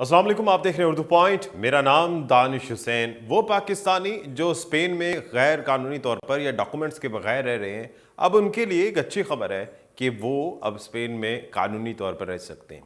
अस्सलाम वालेकुम, आप देख रहे हैं उर्दू पॉइंट। मेरा नाम दानिश हुसैन। वो पाकिस्तानी जो स्पेन में गैर कानूनी तौर पर या डॉक्यूमेंट्स के बगैर रह रहे हैं, अब उनके लिए एक अच्छी खबर है कि वो अब स्पेन में कानूनी तौर पर रह सकते हैं।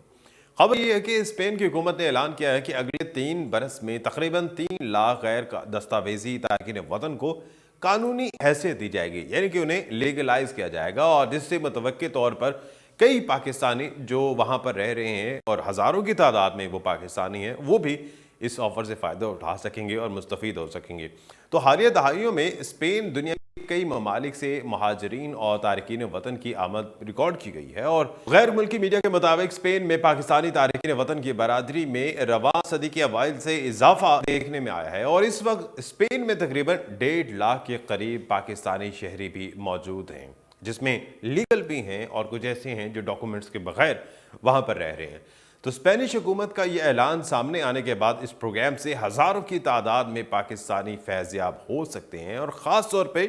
खबर ये है कि स्पेन की हुकूमत ने ऐलान किया है कि अगले 3 बरस में तकरीबन 3 लाख गैर दस्तावेजी तारकीन वतन को कानूनी हैसियत दी जाएगी, यानी कि उन्हें लीगलाइज किया जाएगा, और जिससे मुतवक्के तौर पर कई पाकिस्तानी जो वहाँ पर रह रहे हैं और हज़ारों की तादाद में वो पाकिस्तानी हैं, वो भी इस ऑफ़र से फ़ायदा उठा सकेंगे और मुस्तफ़ीद हो सकेंगे। तो हालिया दहाइयों में स्पेन दुनिया के कई ममालिक से महाजरीन और तारकीन वतन की आमद रिकॉर्ड की गई है, और गैर मुल्की मीडिया के मुताबिक स्पेन में पाकिस्तानी तारकीन वतन की बरादरी में रवां सदी के अवाइल से इजाफा देखने में आया है, और इस वक्त स्पेन में तकरीबन 1.5 लाख के करीब पाकिस्तानी शहरी भी मौजूद हैं, जिसमें लीगल भी हैं और कुछ ऐसे हैं जो डॉक्यूमेंट्स के बगैर वहाँ पर रह रहे हैं। तो स्पेनिश हुकूमत का ये ऐलान सामने आने के बाद इस प्रोग्राम से हज़ारों की तादाद में पाकिस्तानी फैज़याब हो सकते हैं, और ख़ास तौर पे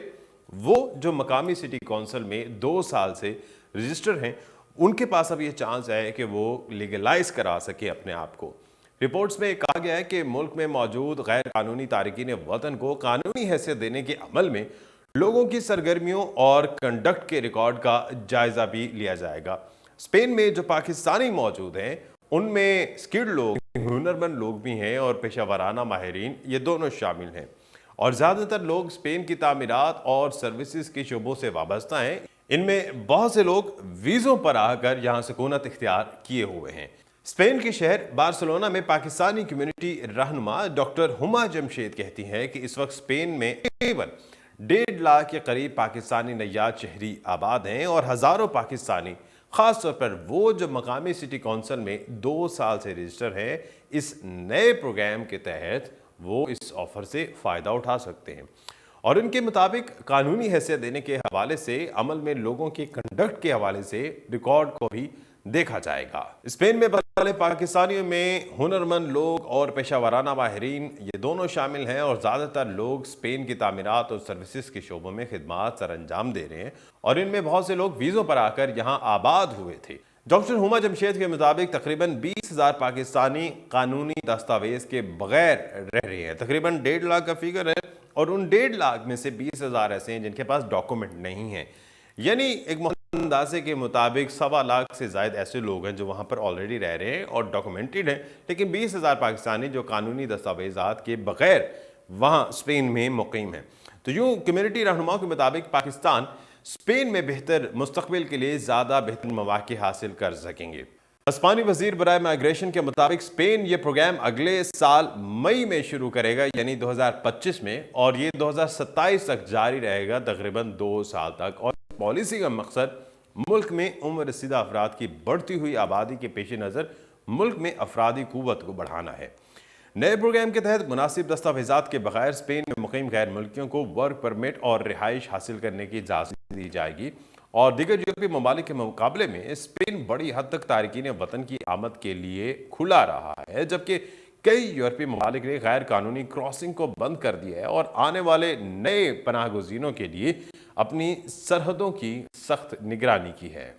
वो जो मकामी सिटी कौंसिल में 2 साल से रजिस्टर हैं, उनके पास अब ये चांस है कि वो लीगलाइज करा सके अपने आप को। रिपोर्ट्स में कहा गया है कि मुल्क में मौजूद गैर कानूनी तारकीन वतन को कानूनी हैसियत देने के अमल में लोगों की सरगर्मियों और कंडक्ट के रिकॉर्ड का जायजा भी लिया जाएगा। स्पेन में जो पाकिस्तानी मौजूद हैं, उनमें स्किल्ड लोग, हुनरमंद लोग भी हैं, और पेशा वराना माहिरीन, ये दोनों शामिल हैं, और ज़्यादातर लोग स्पेन की तामीरात और सर्विसेज के शोबों से वाबस्ता हैं। इनमें बहुत से लोग वीज़ों पर आकर यहाँ सुकूनत इख्तियार किए हुए हैं। स्पेन के शहर बार्सिलोना में पाकिस्तानी कम्युनिटी रहनुमा डॉक्टर हुमा जमशेद कहती हैं कि इस वक्त स्पेन में केवल 1.5 लाख के करीब पाकिस्तानी नयाद शहरी आबाद हैं, और हज़ारों पाकिस्तानी, ख़ास तौर पर वो जो मकामी सिटी कौंसिल में 2 साल से रजिस्टर हैं, इस नए प्रोग्राम के तहत वो इस ऑफ़र से फ़ायदा उठा सकते हैं, और इनके मुताबिक कानूनी हैसियत देने के हवाले से अमल में लोगों के कंडक्ट के हवाले से रिकॉर्ड को भी देखा जाएगा। स्पेन में बसने वाले पाकिस्तानियों में हुनरमंद लोग और पेशा वराना माहिरीन, ये दोनों शामिल हैं, और ज़्यादातर लोग स्पेन की तामीरात और सर्विसेज के शोबों में खिदमात सर अंजाम दे रहे हैं, और इनमें बहुत से लोग वीज़ों पर आकर यहाँ आबाद हुए थे। डॉक्टर हुमा जमशेद के मुताबिक तकरीबन 20,000 पाकिस्तानी कानूनी दस्तावेज के बगैर रह रहे हैं। तकरीबन 1.5 लाख का फिगर है, और उन 1.5 लाख में से 20,000 ऐसे हैं जिनके पास डॉक्यूमेंट नहीं है, यानी एक अंदाजे के मुताबिक 1.25 लाख से ज़ायद ऐसे लोग हैं जो वहाँ पर ऑलरेडी रह रहे हैं और डॉक्यूमेंटेड हैं, लेकिन 20,000 पाकिस्तानी जो कानूनी दस्तावेज़ात के बगैर वहाँ स्पेन में मुकीम हैं। तो यूँ कम्युनिटी रहनुमाओं के मुताबिक पाकिस्तान स्पेन में बेहतर मुस्तकबिल के लिए ज़्यादा बेहतर मौक़े हासिल कर सकेंगे। स्पेनी वज़ीर बराए माइग्रेशन के मुताबिक स्पेन ये प्रोग्राम अगले साल मई में शुरू करेगा, यानी 2025 में, और ये 2027 तक जारी रहेगा, तकरीबन 2 साल तक। और पॉलिसी का मकसद मुल्क में उम्र रसीदा अफराद की बढ़ती हुई आबादी के पेश नज़र मुल्क में अफरादी क़ुव्वत को बढ़ाना है। नए प्रोग्राम के तहत मुनासिब दस्तावेज़ात के बगैर स्पेन में मुकीम गैर मुल्कियों को वर्क परमिट और रिहाइश हासिल करने की इजाज़त दी जाएगी, और दीगर यूरोपीय ममालिक के मुकाबले में स्पेन बड़ी हद तक तारकीन वतन की आमद के लिए खुला रहा है, जबकि कई यूरोपीय ममालिक ने गैर कानूनी क्रॉसिंग को बंद कर दिया है, और आने वाले नए पनाह गुज़ीनों के लिए अपनी सरहदों की सख्त निगरानी की है।